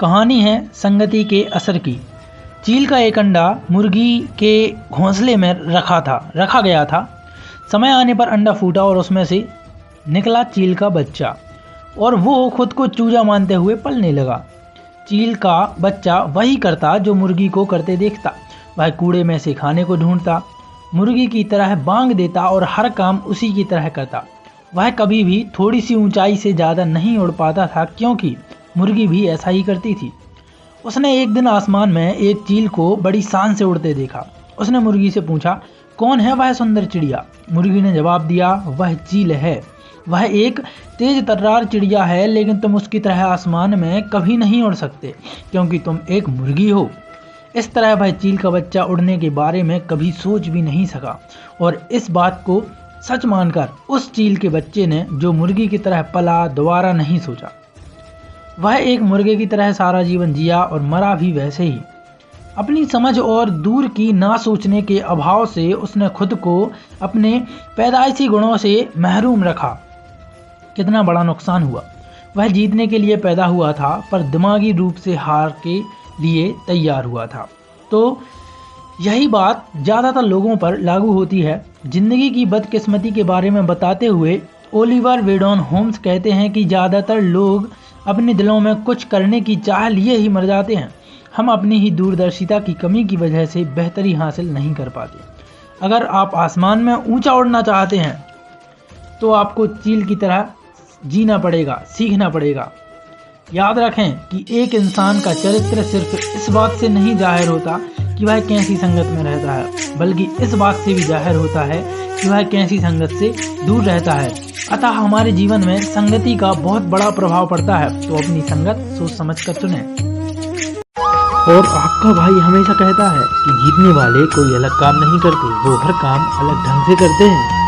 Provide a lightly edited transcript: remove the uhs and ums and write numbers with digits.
कहानी है संगति के असर की। चील का एक अंडा मुर्गी के घोंसले में रखा गया था। समय आने पर अंडा फूटा और उसमें से निकला चील का बच्चा और वो खुद को चूजा मानते हुए पलने लगा। चील का बच्चा वही करता जो मुर्गी को करते देखता। वह कूड़े में से खाने को ढूंढता, मुर्गी की तरह बांग देता और हर काम उसी की तरह करता। वह कभी भी थोड़ी सी ऊंचाई से ज़्यादा नहीं उड़ पाता था, क्योंकि मुर्गी भी ऐसा ही करती थी। उसने एक दिन आसमान में एक चील को बड़ी शान से उड़ते देखा। उसने मुर्गी से पूछा, कौन है वह सुंदर चिड़िया? मुर्गी ने जवाब दिया, वह चील है। वह एक तेज तर्रार चिड़िया है, लेकिन तुम उसकी तरह आसमान में कभी नहीं उड़ सकते, क्योंकि तुम एक मुर्गी हो। इस तरह वह चील का बच्चा उड़ने के बारे में कभी सोच भी नहीं सका, और इस बात को सच मानकर उस चील के बच्चे ने, जो मुर्गी की तरह पला, दोबारा नहीं सोचा। वह एक मुर्गे की तरह सारा जीवन जिया और मरा भी वैसे ही। अपनी समझ और दूर की ना सोचने के अभाव से उसने खुद को अपने पैदाइशी गुणों से महरूम रखा। कितना बड़ा नुकसान हुआ। वह जीतने के लिए पैदा हुआ था, पर दिमागी रूप से हार के लिए तैयार हुआ था। तो यही बात ज़्यादातर लोगों पर लागू होती है। जिंदगी की बदकिस्मती के बारे में बताते हुए ओलिवर वेंडन होम्स कहते हैं कि ज़्यादातर लोग अपने दिलों में कुछ करने की चाह लिए ही मर जाते हैं। हम अपनी ही दूरदर्शिता की कमी की वजह से बेहतरी हासिल नहीं कर पाते। अगर आप आसमान में ऊंचा उड़ना चाहते हैं तो आपको चील की तरह जीना पड़ेगा, सीखना पड़ेगा। याद रखें कि एक इंसान का चरित्र सिर्फ इस बात से नहीं जाहिर होता कि वह कैसी संगत में रहता है, बल्कि इस बात से भी जाहिर होता है कि वह कैसी संगत से दूर रहता है। अतः हमारे जीवन में संगति का बहुत बड़ा प्रभाव पड़ता है, तो अपनी संगत सोच समझ कर चुनें। और आपका भाई हमेशा कहता है कि जीतने वाले कोई अलग काम नहीं करते, वो हर काम अलग ढंग से करते हैं।